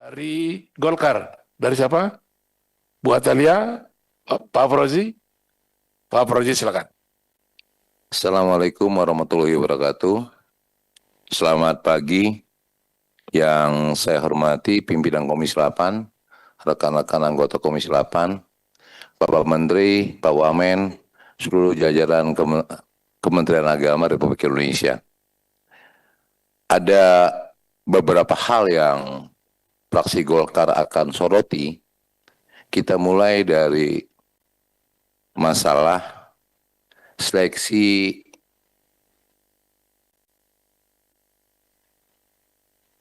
Dari Golkar. Dari siapa? Bu Atalia, Pak Frozi? Pak Frozi silakan. Assalamualaikum warahmatullahi wabarakatuh. Selamat pagi yang saya hormati pimpinan Komisi 8, rekan-rekan anggota Komisi 8, Bapak Menteri, Pak Wamen, seluruh jajaran Kementerian Agama Republik Indonesia. Ada beberapa hal yang fraksi Golkar akan soroti. Kita mulai dari masalah seleksi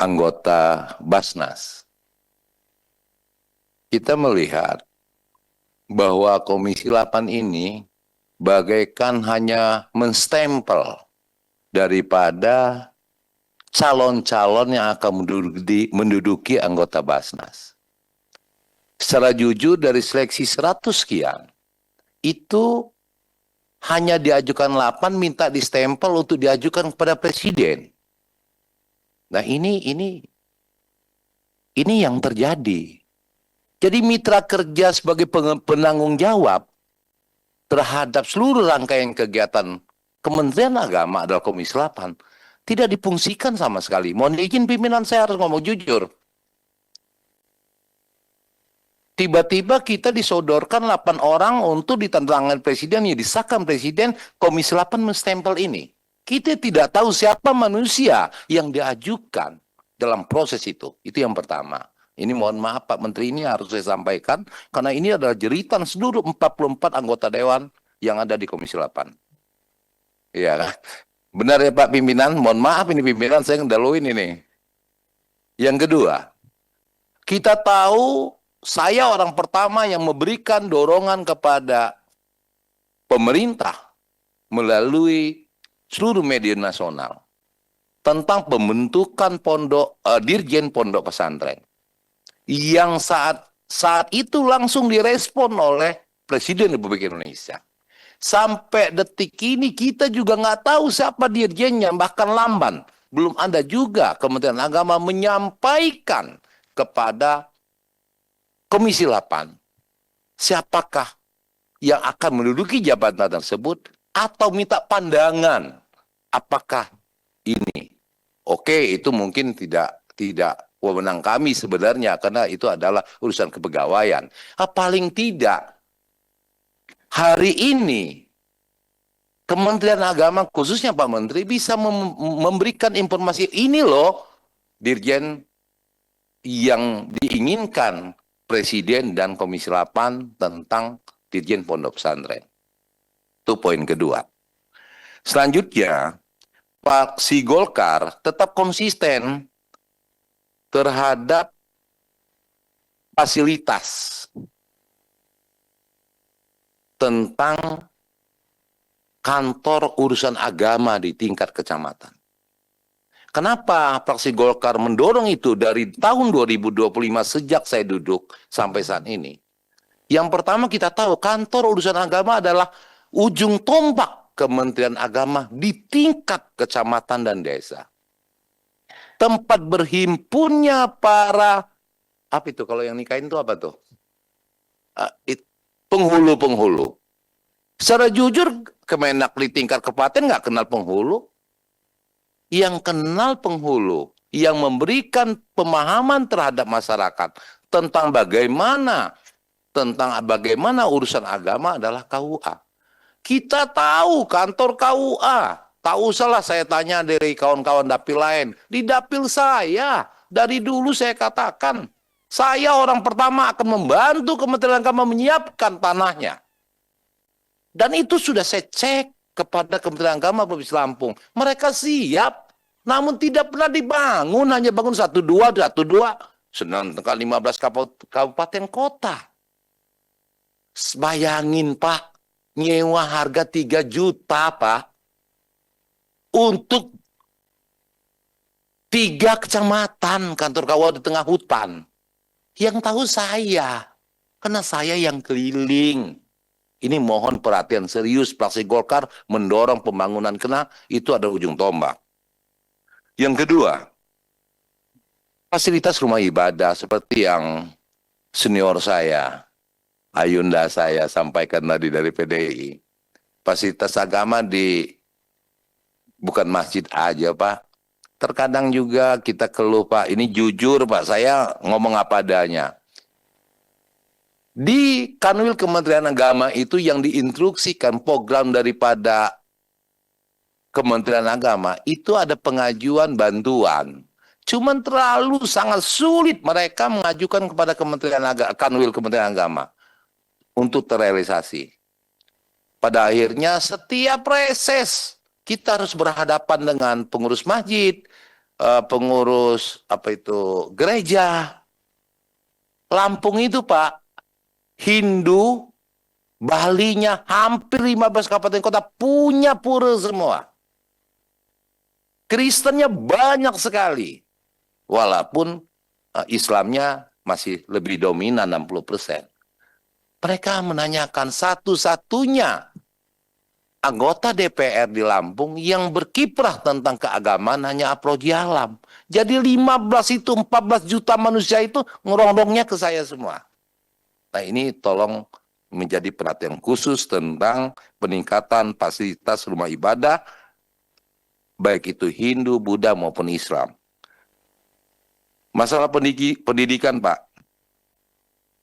anggota Basnas. Kita melihat bahwa Komisi 8 ini bagaikan hanya menstempel daripada calon-calon yang akan menduduki anggota Basnas. Secara jujur dari seleksi 100 sekian, itu hanya diajukan 8 minta distempel untuk diajukan kepada Presiden. Nah ini yang terjadi. Jadi mitra kerja sebagai penanggung jawab terhadap seluruh rangkaian kegiatan Kementerian Agama adalah Komisi 8 tidak difungsikan sama sekali. Mohon izin pimpinan, saya harus ngomong jujur. Tiba-tiba kita disodorkan 8 orang untuk ditandatangani Presiden, ya disahkan Presiden, Komisi 8 menstempel ini. Kita tidak tahu siapa manusia yang diajukan dalam proses itu. Itu yang pertama. Ini mohon maaf Pak Menteri, ini harus saya sampaikan, karena ini adalah jeritan seluruh 44 anggota Dewan yang ada di Komisi 8. Iya kan? Benar ya Pak Pimpinan? Mohon maaf ini pimpinan, saya ngedaluin ini. Yang kedua, kita tahu saya orang pertama yang memberikan dorongan kepada pemerintah melalui seluruh media nasional tentang pembentukan Dirjen Pondok Pesantren yang saat itu langsung direspon oleh Presiden Republik Indonesia. Sampai detik ini kita juga nggak tahu siapa dirjennya, bahkan lamban. Belum ada juga Kementerian Agama menyampaikan kepada Komisi 8 siapakah yang akan menduduki jabatan tersebut atau minta pandangan apakah ini oke. Itu mungkin tidak wewenang kami sebenarnya, karena itu adalah urusan kepegawaian. Paling tidak hari ini Kementerian Agama khususnya Pak Menteri bisa memberikan informasi ini loh dirjen yang diinginkan Presiden dan Komisi 8 tentang Dirjen Pondok Pesantren. Itu poin kedua. Selanjutnya, fraksi Golkar tetap konsisten terhadap fasilitas tentang kantor urusan agama di tingkat kecamatan. Kenapa fraksi Golkar mendorong itu dari tahun 2025 sejak saya duduk sampai saat ini? Yang pertama kita tahu kantor urusan agama adalah ujung tombak Kementerian Agama di tingkat kecamatan dan desa. Tempat berhimpunnya para, apa itu kalau yang nikahin itu apa tuh? Penghulu-penghulu. Secara jujur Kemenak di tingkat kabupaten nggak kenal penghulu. Yang kenal penghulu, yang memberikan pemahaman terhadap masyarakat tentang bagaimana urusan agama adalah KUA. Kita tahu kantor KUA. Tak usahlah saya tanya dari kawan-kawan dapil lain. Di dapil saya, dari dulu saya katakan, saya orang pertama akan membantu Kementerian Agama menyiapkan tanahnya. Dan itu sudah saya cek kepada Kementerian Agama Provinsi Lampung. Mereka siap, namun tidak pernah dibangun, hanya bangun 1-2, sedangkan 15 kabupaten kota. Bayangin Pak, nyewa harga 3 juta Pak, untuk 3 kecamatan kantor KUA di tengah hutan. Yang tahu saya, karena saya yang keliling. Ini mohon perhatian serius fraksi Golkar mendorong pembangunan, karena itu ada ujung tombak. Yang kedua, fasilitas rumah ibadah seperti yang senior saya, Ayunda saya sampaikan tadi dari PDI. Fasilitas agama di bukan masjid aja, Pak. Terkadang juga kita keluh, Pak. Ini jujur, Pak. Saya ngomong apa adanya. Di Kanwil Kementerian Agama itu yang diinstruksikan program daripada Kementerian Agama itu ada pengajuan bantuan. Cuman terlalu sangat sulit mereka mengajukan kepada Kementerian Agama, Kanwil Kementerian Agama untuk terrealisasi. Pada akhirnya setiap reses kita harus berhadapan dengan pengurus masjid, pengurus apa itu gereja. Lampung itu Pak, Hindu, Balinya hampir 15 kabupaten kota punya pura semua. Kristennya banyak sekali. Walaupun Islamnya masih lebih dominan 60%. Mereka menanyakan satu-satunya anggota DPR di Lampung yang berkiprah tentang keagamaan hanya Aproji Alam. Jadi 15 itu 14 juta manusia itu ngerondongnya ke saya semua. Nah ini tolong menjadi perhatian khusus tentang peningkatan fasilitas rumah ibadah baik itu Hindu, Buddha maupun Islam. Masalah pendidikan, Pak.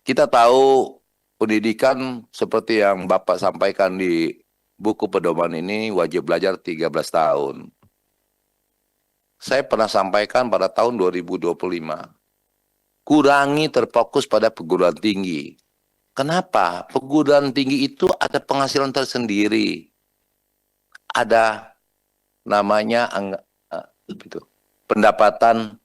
Kita tahu pendidikan seperti yang Bapak sampaikan di buku pedoman ini wajib belajar 13 tahun. Saya pernah sampaikan pada tahun 2025. Kurangi terfokus pada perguruan tinggi. Kenapa? Perguruan tinggi itu ada penghasilan tersendiri. Ada namanya pendapatan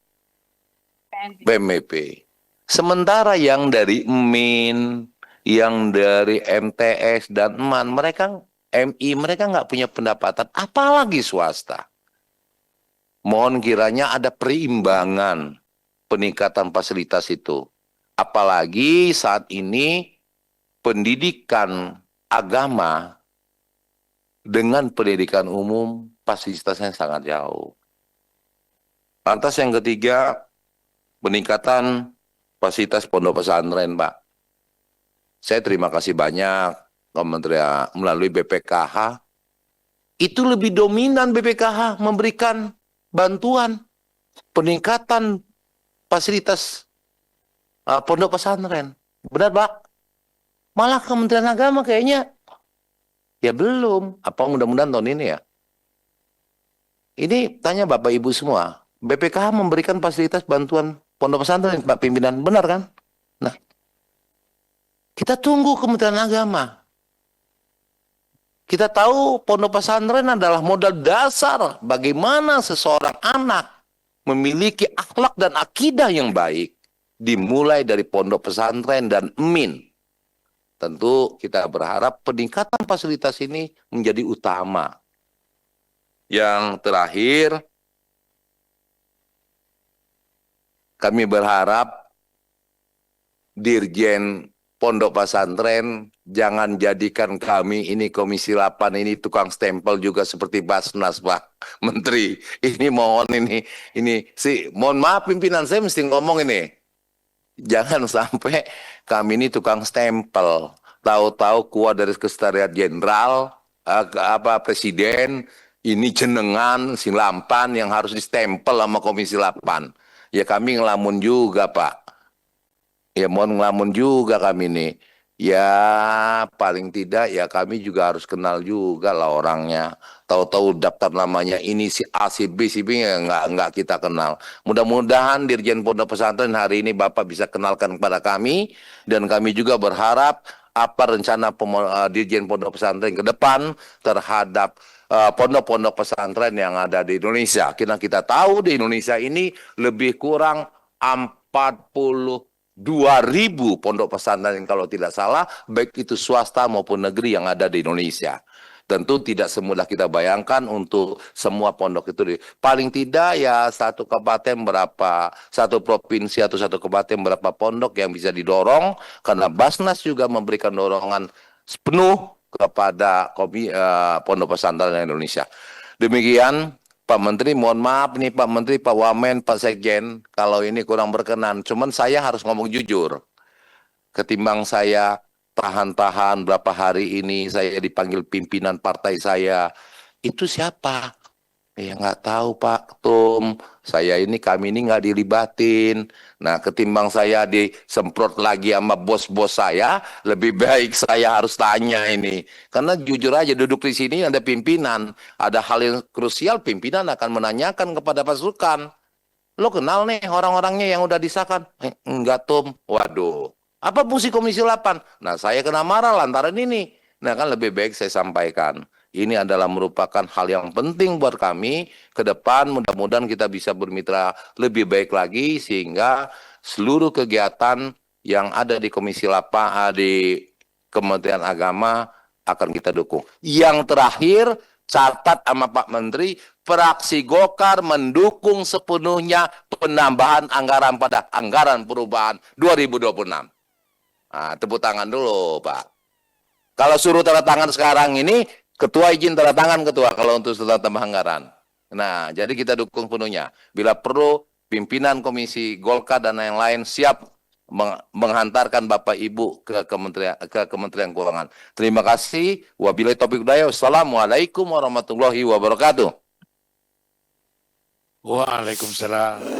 PMP. Sementara yang dari MIN, yang dari MTS dan MAN, mereka MI mereka nggak punya pendapatan, apalagi swasta. Mohon kiranya ada perimbangan peningkatan fasilitas itu. Apalagi saat ini pendidikan agama dengan pendidikan umum fasilitasnya sangat jauh. Lantas yang ketiga, peningkatan fasilitas pondok pesantren, Pak. Saya terima kasih banyak Kementerian melalui BPKH. Itu lebih dominan BPKH memberikan bantuan peningkatan fasilitas pondok pesantren. Benar, Pak? Malah Kementerian Agama kayaknya ya belum. Apa mudah-mudahan tahun ini ya. Ini tanya Bapak Ibu semua. BPKH memberikan fasilitas bantuan pondok pesantren, Pak Pimpinan. Benar kan? Nah, kita tunggu Kementerian Agama. Kita tahu pondok pesantren adalah modal dasar bagaimana seseorang anak memiliki akhlak dan akidah yang baik. Dimulai dari pondok pesantren dan MIN. Tentu kita berharap peningkatan fasilitas ini menjadi utama. Yang terakhir, kami berharap Dirjen Pondok Pesantren jangan jadikan kami ini Komisi 8 ini tukang stempel juga seperti Basnas, Pak Menteri. Ini mohon mohon maaf pimpinan saya mesti ngomong ini. Jangan sampai kami ini tukang stempel. Tahu-tahu keluar dari Sekretariat Jenderal, Presiden, ini jenengan, Lampan yang harus distempel sama Komisi 8. Ya kami ngelamun juga, Pak. Ya mohon ngelamun juga kami ini. Ya paling tidak ya kami juga harus kenal juga lah orangnya. Tahu-tahu daftar namanya ini si A, si B, si B ya nggak kita kenal. Mudah-mudahan Dirjen Pondok Pesantren hari ini Bapak bisa kenalkan kepada kami. Dan kami juga berharap apa rencana Dirjen Pondok Pesantren ke depan terhadap pondok-pondok pesantren yang ada di Indonesia. Kita tahu di Indonesia ini lebih kurang 42.000 pondok pesantren kalau tidak salah, baik itu swasta maupun negeri yang ada di Indonesia. Tentu tidak semudah kita bayangkan untuk semua pondok itu. Paling tidak ya satu kabupaten berapa, satu provinsi atau satu kabupaten berapa pondok yang bisa didorong, karena Basnas juga memberikan dorongan penuh kepada pondok pesantren Indonesia. Demikian Pak Menteri, mohon maaf nih Pak Menteri, Pak Wamen, Pak Sekjen, kalau ini kurang berkenan. Cuman saya harus ngomong jujur. Ketimbang saya tahan-tahan berapa hari ini, saya dipanggil pimpinan partai saya. Itu siapa? Ya nggak tahu Pak Tum, kami ini nggak dilibatin. Nah ketimbang saya disemprot lagi sama bos-bos saya, lebih baik saya harus tanya ini. Karena jujur aja duduk di sini ada pimpinan, ada hal yang krusial pimpinan akan menanyakan kepada pasukan. Lo kenal nih orang-orangnya yang udah disahkan? Enggak Tum, waduh. Apa fungsi Komisi 8? Nah saya kena marah lantaran ini. Nah kan lebih baik saya sampaikan. Ini adalah merupakan hal yang penting buat kami ke depan. Mudah-mudahan kita bisa bermitra lebih baik lagi sehingga seluruh kegiatan yang ada di Komisi 8 di Kementerian Agama akan kita dukung. Yang terakhir, catat sama Pak Menteri, fraksi Golkar mendukung sepenuhnya penambahan anggaran pada anggaran perubahan 2026. Nah, tepuk tangan dulu, Pak. Kalau suruh tanda tangan sekarang ini, Ketua izin tanda tangan Ketua kalau untuk tambah anggaran. Nah, jadi kita dukung penuhnya. Bila perlu, pimpinan Komisi Golkar dan yang lain siap menghantarkan Bapak Ibu ke Kementerian Keuangan. Terima kasih. Wabillahi taufiq wal hidayah. Wassalamualaikum warahmatullahi wabarakatuh. Waalaikumsalam.